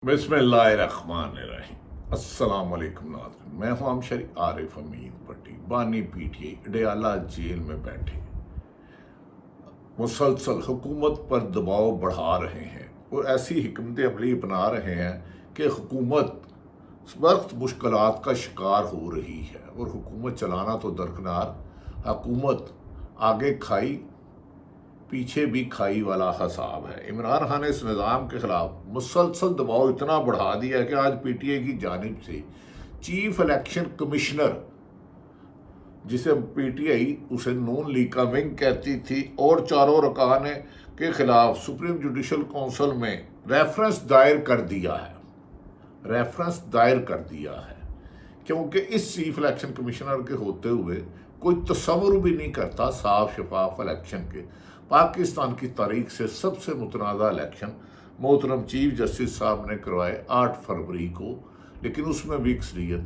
बिस्मिल्लाहिर्रहमानिर्रहीम। अस्सलाम वालेकुम नाज़रीन, मैं हूं शरी आरिफ हमीद भट्टी। बानी पीटीआई अडयाला जेल में बैठे मुसलसल हुकूमत पर दबाव बढ़ा रहे हैं और ऐसी हिकमत अमली अपना रहे हैं कि हुकूमत सख्त मुश्किलात का शिकार हो रही है। और हुकूमत चलाना तो दरकिनार, हुकूमत आगे खाई पीछे भी खाई वाला हिसाब है। इमरान खान ने इस निज़ाम के खिलाफ मुसलसल दबाव इतना बढ़ा दिया है कि आज पीटीआई की जानिब से चीफ इलेक्शन कमिश्नर, जिसे पीटीआई उसे नून लीग का विंग कहती थी, और चारों रकान के खिलाफ सुप्रीम जुडिशल काउंसिल में रेफरेंस दायर कर दिया है। क्योंकि इस चीफ इलेक्शन कमिश्नर के होते हुए कोई तस्वुर भी नहीं करता साफ शफाफ इलेक्शन के। पाकिस्तान की तारीख से सबसे मुतनाज़ा इलेक्शन मोहतरम चीफ जस्टिस साहब ने करवाए 8 फरवरी को, लेकिन उसमें भी अक्सरियत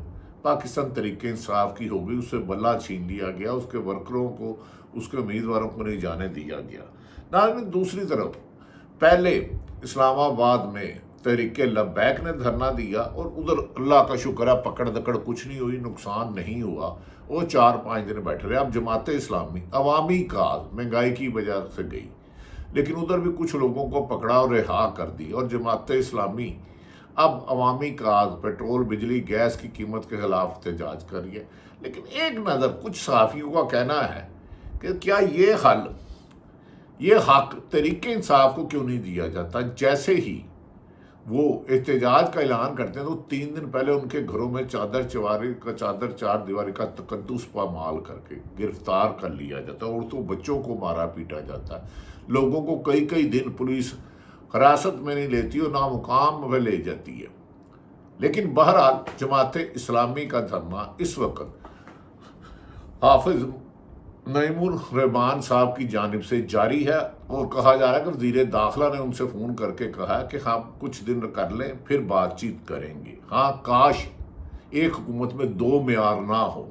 पाकिस्तान तरीके इंसाफ की हो गई। उससे बल्ला छीन लिया गया, उसके वर्करों को, उसके उम्मीदवारों को नहीं जाने दिया गया। नाज़रीन, दूसरी तरफ पहले इस्लामाबाद में तहरीके लब्बैक ने धरना दिया और उधर अल्लाह का शुक्र है पकड़ दकड़ कुछ नहीं हुई, नुकसान नहीं हुआ, वो 4-5 दिन बैठे रहे। अब जमात इस्लामी अवामी काज महंगाई की वजह से गई, लेकिन उधर भी कुछ लोगों को पकड़ा और रिहा कर दी। और जमात इस्लामी अब अवामी काज, पेट्रोल, बिजली, गैस की कीमत के खिलाफ एहतजाज कर रही है। लेकिन एक नज़र कुछ सहाफ़ियों का कहना है कि क्या ये हक तरीके इंसाफ को क्यों नहीं दिया जाता। जैसे ही वो एहतजाज का ऐलान करते हैं तो 3 दिन पहले उनके घरों में चादर चार दीवारी का तकद्दुस पामाल करके गिरफ्तार कर लिया जाता है। औरतों बच्चों को मारा पीटा जाता है। लोगों को कई कई दिन पुलिस हिरासत में नहीं लेती और नामुकाम में ले जाती है। लेकिन बहरहाल जमात इस्लामी का धरना इस वक्त हाफिज नईमुर रहमान साहब की जानिब से जारी है और कहा जा रहा है कि वज़ीर दाखिला ने उनसे फ़ोन करके कहा है कि हम कुछ दिन कर लें, फिर बातचीत करेंगे। हाँ, काश एक हुकूमत में 2 मेयार ना हो।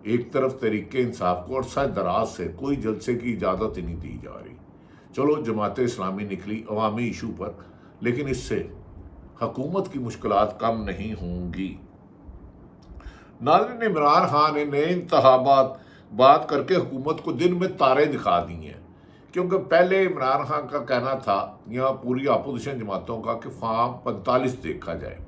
एक तरफ तरीके इंसाफ को अरसा दराज से कोई जलसे की इजाज़त ही नहीं दी जा रही। चलो, जमात इस्लामी निकली अवामी इशू पर, लेकिन इससे हुकूमत की मुश्किलात कम नहीं होंगी। नाज़रीन, इमरान खान ने नए इंतखाबात बात करके हुकूमत को दिन में तारे दिखा दी हैं। क्योंकि पहले इमरान खान का कहना था या पूरी अपोजिशन जमातों का कि फॉर्म 45 देखा जाए।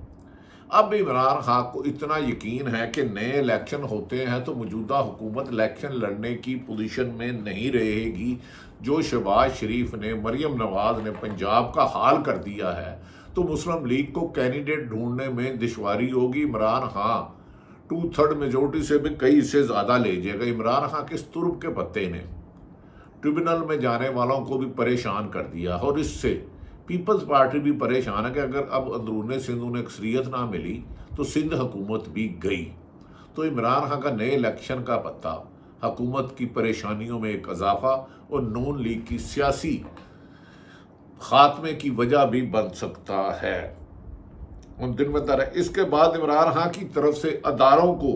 अब इमरान खान को इतना यकीन है कि नए इलेक्शन होते हैं तो मौजूदा हुकूमत इलेक्शन लड़ने की पोजीशन में नहीं रहेगी। जो शहबाज शरीफ ने, मरियम नवाज ने पंजाब का हाल कर दिया है, तो मुस्लिम लीग को कैंडिडेट ढूंढने में दुश्वारी होगी। इमरान खान 2/3 मेजोरिटी से भी कई से ज़्यादा ले जाएगा। इमरान खान के इस तुर्ब के पत्ते ने ट्रिब्यूनल में जाने वालों को भी परेशान कर दिया और इससे पीपल्स पार्टी भी परेशान है कि अगर अब अंदरूनी सिंध उन्हें अक्सरियत ना मिली तो सिंध हुकूमत भी गई। तो इमरान खान का नए इलेक्शन का पत्ता हुकूमत की परेशानियों में एक इजाफा और नून लीग की सियासी खात्मे की वजह भी बन सकता है। उन दिन में तरह इसके बाद इमरान खान की तरफ से अदारों को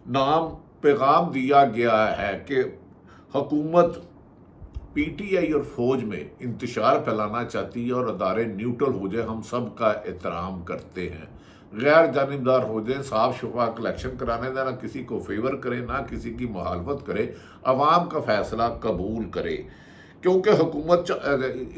नाम पैगाम दिया गया है कि हुकूमत पीटीआई और फौज में इंतशार फैलाना चाहती है और अदारे न्यूट्रल हो जाए, हम सब का एहतराम करते हैं, गैर जानिबदार हो जाए, साफ शफाफ इलेक्शन कराने दें, ना किसी को फेवर करे ना किसी की मुखालफत करे, अवाम का फैसला कबूल करे। क्योंकि हुकूमत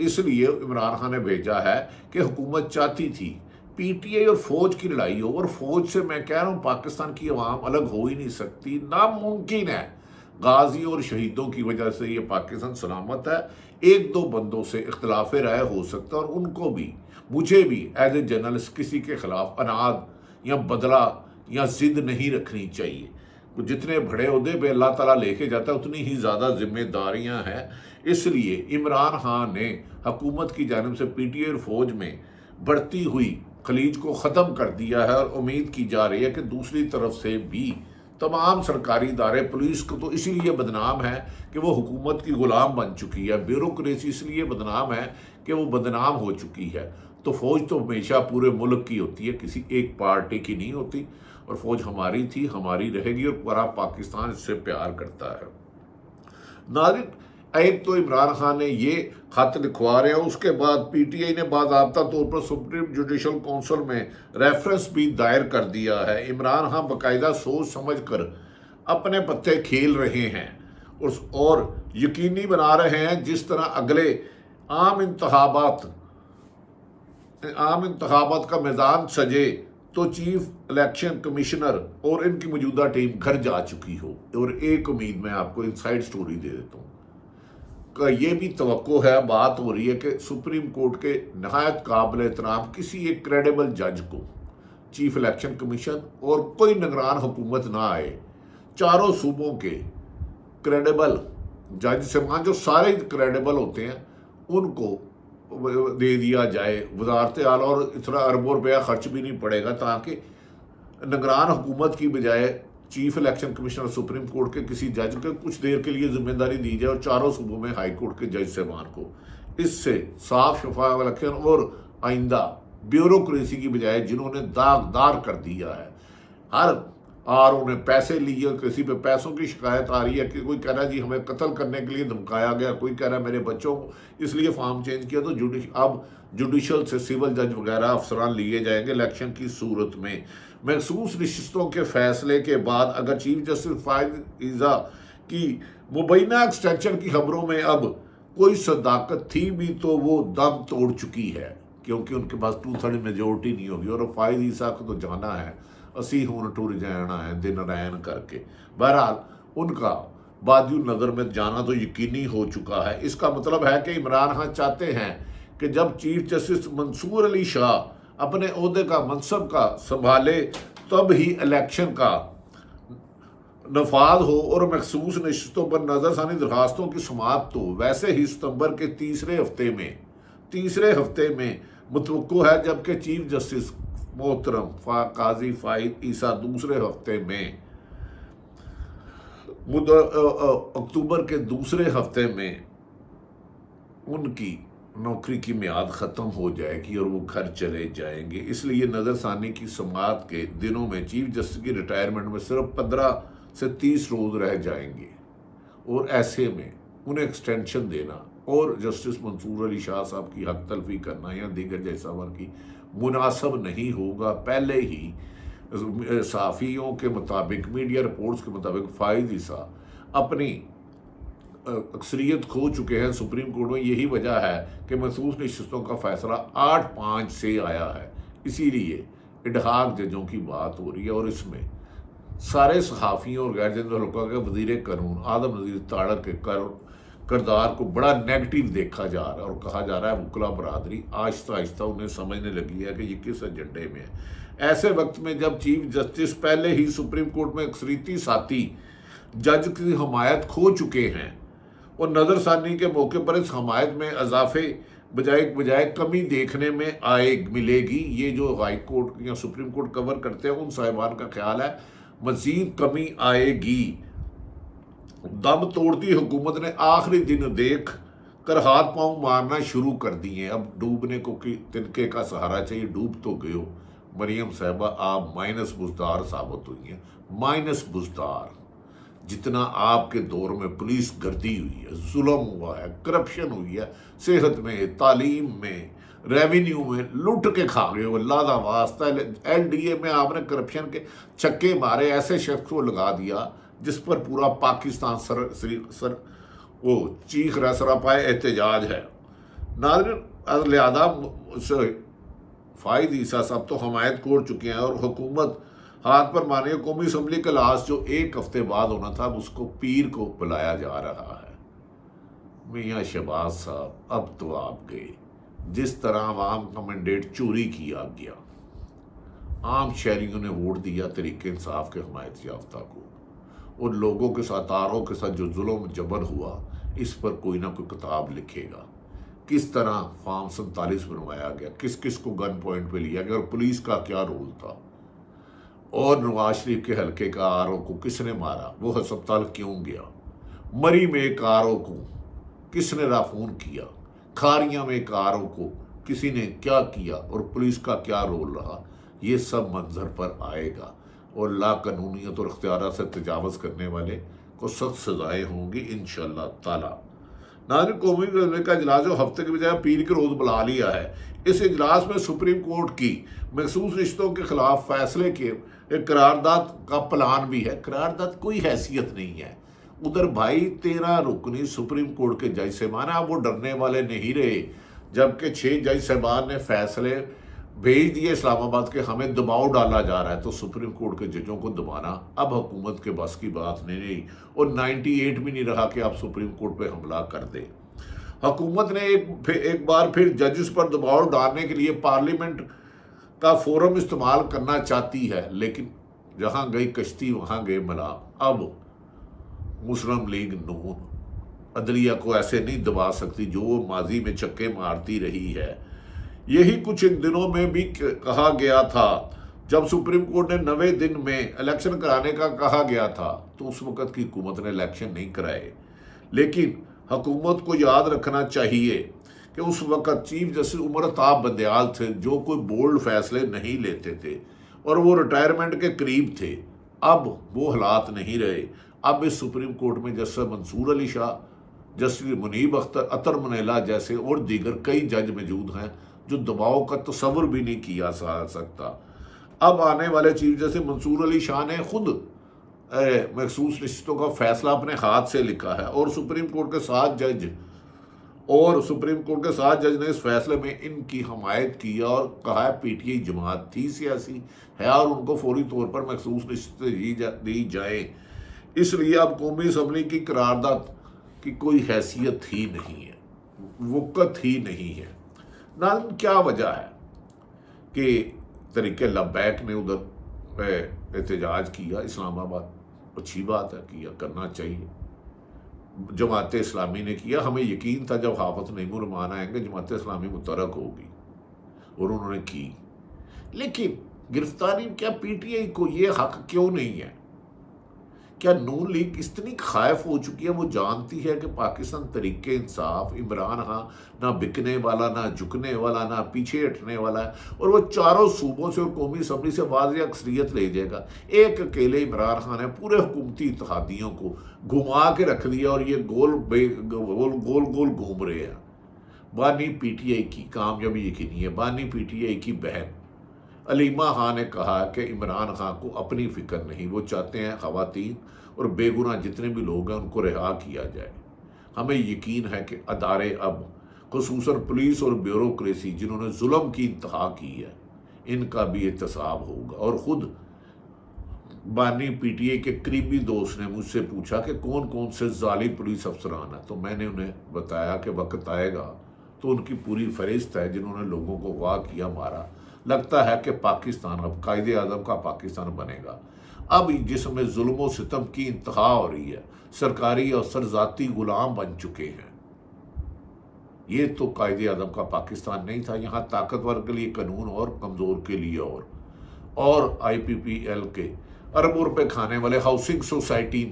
इसलिए इमरान खान ने भेजा है कि हुकूमत चाहती थी पीटीआई और फौज की लड़ाई हो, और फौज से मैं कह रहा हूँ पाकिस्तान की अवाम अलग हो ही नहीं सकती, नामुमकिन है। गाजी और शहीदों की वजह से ये पाकिस्तान सलामत है। 1-2 बंदों से इख्तलाफ राय हो सकता है और उनको भी, मुझे भी एज ए जर्नलिस्ट किसी के खिलाफ अनाद या बदला या जिद नहीं रखनी चाहिए। जितने बड़े ओहदे पे अल्लाह ताला लेके जाता है उतनी ही ज़्यादा जिम्मेदारियां हैं। इसलिए इमरान खान ने हुकूमत की जानिब से पीटीआई और फौज में बढ़ती हुई खलीज को ख़त्म कर दिया है और उम्मीद की जा रही है कि दूसरी तरफ से भी तमाम सरकारी इदारे, पुलिस को तो इसीलिए बदनाम है कि वो हुकूमत की ग़ुलाम बन चुकी है, ब्यूरोक्रेसी इसलिए बदनाम है कि वो बदनाम हो चुकी है। तो फ़ौज तो हमेशा पूरे मुल्क की होती है, किसी एक पार्टी की नहीं होती। और फ़ौज हमारी थी, हमारी रहेगी और पूरा पाकिस्तान इससे प्यार करता है। नाज़रीन, ایک تو عمران خان نے یہ خط لکھوا رہے ہیں، اس کے بعد پی ٹی آئی نے باضابطہ طور پر سپریم جوڈیشل کونسل میں ریفرنس بھی دائر کر دیا ہے۔ عمران خان باقاعدہ سوچ سمجھ کر اپنے پتے کھیل رہے ہیں اور یقینی بنا رہے ہیں جس طرح اگلے عام انتخابات کا میدان سجے تو چیف الیکشن کمشنر اور ان کی موجودہ ٹیم گھر جا چکی ہو۔ اور ایک امید میں آپ کو انسائیڈ سٹوری دے دیتا ہوں کہ یہ بھی توقع ہے، بات ہو رہی ہے کہ سپریم کورٹ کے نہایت قابل احترام کسی ایک کریڈیبل جج کو چیف الیکشن کمیشن اور کوئی نگران حکومت نہ آئے، چاروں صوبوں کے کریڈیبل جج سے جو سارے کریڈیبل ہوتے ہیں ان کو دے دیا جائے وزارت اعلیٰ، اور اتنا اربوں روپیہ خرچ بھی نہیں پڑے گا تاکہ نگران حکومت کی بجائے chief election commissioner supreme court کے کسی جج کو کچھ دیر کے لیے ذمہ داری دی جائے اور چاروں صوبوں میں ہائی کورٹ کے جج صاحبان کو اس سے صاف شفاف الیکشن اور آئندہ بیوروکریسی کی بجائے جنہوں نے داغدار کر دیا ہے، ہر انہوں نے پیسے لیے، کسی پہ پیسوں کی شکایت آ رہی ہے کہ کوئی کہہ رہا ہے جی ہمیں قتل کرنے کے لیے دھمکایا گیا، کوئی کہہ رہا ہے میرے بچوں کو اس لیے فارم چینج کیا، تو اب جوڈیشل سے سول جج وغیرہ افسران لیے جائیں گے الیکشن کی صورت میں۔ مخصوص نشستوں کے فیصلے کے بعد اگر چیف جسٹس فائز عیسیٰ کی مبینہ ایکسٹینشن کی خبروں میں اب کوئی صداقت تھی بھی تو وہ دم توڑ چکی ہے، کیونکہ ان کے پاس 2/3 میجورٹی نہیں ہوگی، اور فائز عیسیٰ کو تو جانا ہے، اسی ہون ٹور جانا ہے دن رین کر کے۔ بہرحال ان کا بادی نظر میں جانا تو یقینی ہو چکا ہے۔ اس کا مطلب ہے کہ عمران خان چاہتے ہیں کہ جب چیف جسٹس منصور علی شاہ اپنے عہدے کا منصب کا سنبھالے تب ہی الیکشن کا نفاذ ہو اور مخصوص نشستوں پر نظر ثانی درخواستوں کی سماعت تو ویسے ہی ستمبر کے تیسرے ہفتے میں متوقع ہے، جبکہ چیف جسٹس محترم قاضی فائز عیسیٰ دوسرے ہفتے میں اکتوبر کے دوسرے ہفتے میں ان کی نوکری کی میعاد ختم ہو جائے گی اور وہ گھر چلے جائیں گے۔ اس لیے نظر ثانی کی سماعت کے دنوں میں چیف جسٹس کی ریٹائرمنٹ میں صرف 15 سے 30 روز رہ جائیں گے، اور ایسے میں انہیں ایکسٹینشن دینا اور جسٹس منصور علی شاہ صاحب کی حق تلفی کرنا یا دیگر جیسا کی مناسب نہیں ہوگا۔ پہلے ہی صحافیوں کے مطابق، میڈیا رپورٹس کے مطابق فائز عیسیٰ اپنی اکثریت کھو چکے ہیں سپریم کورٹ میں۔ یہی وجہ ہے کہ مخصوص نشستوں کا فیصلہ 8-5 سے آیا ہے، اسی لیے اڈہاک ججوں کی بات ہو رہی ہے، اور اس میں سارے صحافیوں اور غیر جنرل حلقہ کے وزیر قانون اعظم نذیر تاڑر کے کردار کو بڑا نیگیٹو دیکھا جا رہا ہے، اور کہا جا رہا ہے وکلا برادری آہستہ آہستہ انہیں سمجھنے لگی ہے کہ یہ کس ایجنڈے میں ہے۔ ایسے وقت میں جب چیف جسٹس پہلے ہی سپریم کورٹ میں اکثریتی ساتھی جج کی حمایت کھو چکے ہیں، اور نظر ثانی کے موقع پر اس حمایت میں اضافے بجائے کمی دیکھنے میں ملے گی۔ یہ جو ہائی کورٹ یا سپریم کورٹ کور کرتے ہیں ان صاحبان کا خیال ہے مزید کمی آئے گی۔ دم توڑتی حکومت نے آخری دن دیکھ کر ہاتھ پاؤں مارنا شروع کر دیے، اب ڈوبنے کو تنکے کا سہارا چاہیے، ڈوب تو گئے ہو۔ مریم صاحبہ آپ مائنس بزدار ثابت ہوئی ہیں، مائنس بزدار۔ جتنا آپ کے دور میں پولیس گردی ہوئی ہے، ظلم ہوا ہے، کرپشن ہوئی ہے، صحت میں، تعلیم میں، ریونیو میں لٹ کے کھا گئے ہو، اللہ دا واسطہ۔ ایل ڈی اے میں آپ نے کرپشن کے چھکے مارے، ایسے شخص کو لگا دیا جس پر پورا پاکستان وہ چیخ سراپائے احتجاج ہے۔ ناظرین، لہذا فائز عیسیٰ صاحب تو حمایت کوڑ چکے ہیں، اور حکومت ہاتھ پر مانے قومی اسمبلی کا اجلاس جو 1 ہفتے بعد ہونا تھا اس کو پیر کو بلایا جا رہا ہے۔ میاں شہباز صاحب اب تو آپ گئے، جس طرح عوام کا مینڈیٹ چوری کیا گیا، عام شہریوں نے ووٹ دیا تحریک انصاف کے حمایت یافتہ کو، اور لوگوں کے ساتھ تاروں کے ساتھ جو ظلم جبر ہوا اس پر کوئی نہ کوئی کتاب لکھے گا۔ کس طرح فارم 47 بنوایا گیا، کس کس کو گن پوائنٹ پہ لیا گیا، اور پولیس کا کیا رول تھا، اور نواز شریف کے حلقے کا آر او کو کس نے مارا، وہ ہسپتال کیوں گیا، مری میں ایک آر او کو کس نے رافون کیا، کھاریاں میں ایک آر او کو کسی نے کیا کیا، اور پولیس کا کیا رول رہا، یہ سب منظر پر آئے گا، اور لا قانونیت اور اختیارات سے تجاوز کرنے والے کو سخت سزائیں ہوں گی انشاءاللہ تعالی۔ नाज़रीन, कौमी असम्बली का इजलास जो हफ्ते के बजाय पीर के रोज़ बुला लिया है, इस इजलास में सुप्रीम कोर्ट की मखसूस रिश्तों के खिलाफ फैसले के एक करारदाद का प्लान भी है। करारदाद कोई हैसियत नहीं है। उधर भाई 13 रुकनी सुप्रीम कोर्ट के जज साहबान, अब वो डरने वाले नहीं रहे, जबकि 6 जज साहबान ने फैसले भेज दिए इस्लामाबाद के हमें दबाव डाला जा रहा है, तो सुप्रीम कोर्ट के जजों को दबाना अब हुकूमत के बस की बात नहीं रही। और 98 भी नहीं रहा कि आप सुप्रीम कोर्ट पे हमला कर दे। हुकूमत ने एक बार फिर जजेस पर दबाव डालने के लिए पार्लियामेंट का फोरम इस्तेमाल करना चाहती है, लेकिन जहां गई कश्ती वहां गए मला। अब मुस्लिम लीग नून अदलिया को ऐसे नहीं दबा सकती जो वो माजी में चक्के मारती रही है। यही कुछ इन दिनों में भी कहा गया था। जब सुप्रीम कोर्ट ने 90 दिन में इलेक्शन कराने का कहा गया था, तो उस वक्त की हुकूमत ने इलेक्शन नहीं कराए। लेकिन हुकूमत को याद रखना चाहिए कि उस वक्त चीफ जस्टिस उमर अताब बंदयाल थे, जो कोई बोल्ड फैसले नहीं लेते थे और वो रिटायरमेंट के करीब थे। अब वो हालात नहीं रहे। अब इस सुप्रीम कोर्ट में जस्टिस मंसूर अली शाह, जस्टिस मुनीब अख्तर, अतर मुनेला जैसे और दीगर कई जज मौजूद हैं जो दबाव का तस्वर भी नहीं किया जा सकता। अब आने वाले चीफ जस्टिस मंसूर अली शाह ने खुद मखसूस रिश्तों का फैसला अपने हाथ से लिखा है और सुप्रीम कोर्ट के 7 जज ने इस फैसले में इनकी हमायत की और कहा है पीटीआई जमात थी, सियासी है और उनको फौरी तौर पर मखसूस रिश्ते दी जाए। इसलिए अब कौमी असम्बली की करारदाद की कोई हैसियत ही नहीं है, वक़्त ही नहीं है। नाज़रीन, क्या वजह है कि तरीके लबैक ने उधर एहतजाज किया इस्लामाबाद? अच्छी बात है, किया, करना चाहिए। जमात इस्लामी ने किया। हमें यकीन था जब हाफिज नईमुर रहमान आएंगे जमात इस्लामी मुतरक होगी, और उन्होंने की। लेकिन गिरफ्तारी, क्या पीटीआई को ये हक क्यों नहीं है? क्या नून लीग इतनी खायफ हो चुकी है, वो जानती है कि पाकिस्तान तरीके इंसाफ, इमरान खां ना बिकने वाला, ना झुकने वाला, ना पीछे हटने वाला है, और वो चारों सूबों से और कौमी असम्बली से वाज़ेह अक्सरियत ले जाएगा। एक अकेले इमरान खान ने पूरे हुकूमती इत्तेहादियों को घुमा के रख दिया और ये गोल गोल घूम रहे हैं। बानी पीटीआई की कामयाबी यकीनी है। बानी पीटीआई की बहन अलीमा खान ने कहा कि इमरान खान को अपनी फिक्र नहीं, वो चाहते हैं ख़वातीन और बेगुनाह जितने भी लोग हैं उनको रिहा किया जाए। हमें यकीन है कि अदारे अब खुसूसन पुलिस और ब्यूरोक्रेसी जिन्होंने जुल्म की इंतहा की है, इनका भी एहतसाब होगा। और ख़ुद बानी पीटीआई के करीबी दोस्त ने मुझसे पूछा कि कौन कौन से जालिम पुलिस अफसरान हैं, तो मैंने उन्हें बताया कि वक्त आएगा तो उनकी पूरी फहरिस्त है जिन्होंने लोगों को वाह किया, मारा। लगता है कि पाकिस्तान अब कायदे आज़म का पाकिस्तान बनेगा। अब जिसमें जुल्म व सितम की इंतहा हो रही है, सरकारी अफसर ज़ाती गुलाम बन चुके हैं। ये तो कायदे आज़म का पाकिस्तान नहीं था। यहाँ ताकतवर के लिए कानून और कमज़ोर के लिए और IPPL के अरबों रुपए खाने वाले हाउसिंग सोसाइटी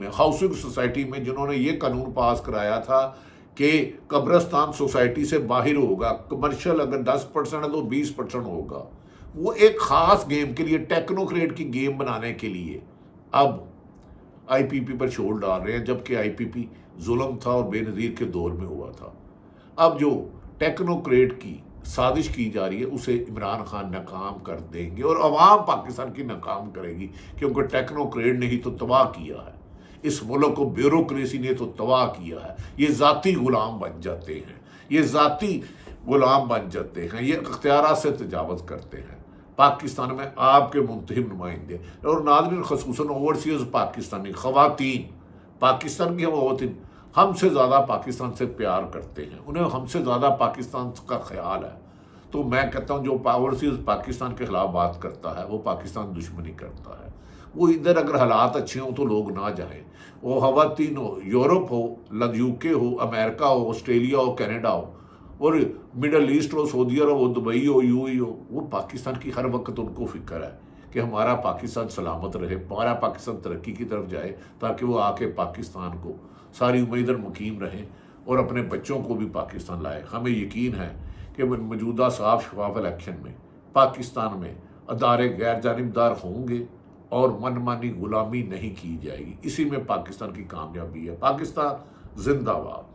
में जिन्होंने ये कानून पास कराया था कि कब्रस्तान सोसाइटी से बाहर होगा, कमर्शियल अगर 10% है तो 20% होगा। वो एक ख़ास गेम के लिए, टेक्नोक्रेट की गेम बनाने के लिए अब IPP पर छोड़ डाल रहे हैं, जबकि IPP जुल्म था और बेनज़ीर के दौर में हुआ था। अब जो टेक्नोक्रेट की साजिश की जा रही है उसे इमरान खान नाकाम कर देंगे और अवाम पाकिस्तान की नाकाम करेगी, क्योंकि टेक्नोक्रेट ने ही तो तबाह किया है इस मुल्क को, ब्यूरोक्रेसी ने तो तबाह किया है। ये ज़ाती गुलाम बन जाते हैं, ये इख्तियारात से तजावज़ करते हैं। पाकिस्तान में आपके मुंतखब नुमाइंदे और नाज़रीन ख़ुसूसन ओवरसीज़ पाकिस्तानी ख़वातीन, पाकिस्तान की ख़वातीन हमसे ज़्यादा पाकिस्तान से प्यार करते हैं, उन्हें हमसे ज़्यादा पाकिस्तान का ख़याल है। तो मैं कहता हूँ जो ओवरसीज़ पाकिस्तान के ख़िलाफ़ बात करता है वो पाकिस्तान दुश्मनी करता है। वो इधर अगर हालात अच्छे हों तो लोग ना जाएं, वो ख़वातीन हो, यूरोप हो, UK हो, अमेरिका हो, ऑस्ट्रेलिया हो, कनाडा हो, और मिडल ईस्ट हो, सऊदी अरब हो, दुबई हो, UAE हो, वो पाकिस्तान की हर वक्त उनको फ़िक्र है कि हमारा पाकिस्तान सलामत रहे, हमारा पाकिस्तान तरक्की की तरफ जाए, ताकि वो आके पाकिस्तान को सारी उम्र इधर मुकीम रहें और अपने बच्चों को भी पाकिस्तान लाए। हमें यकीन है कि मौजूदा साफ शफाफ इलेक्शन में पाकिस्तान में अदारे गैर जानिबदार होंगे और मनमानी गुलामी नहीं की जाएगी। इसी में पाकिस्तान की कामयाबी है। पाकिस्तान जिंदाबाद।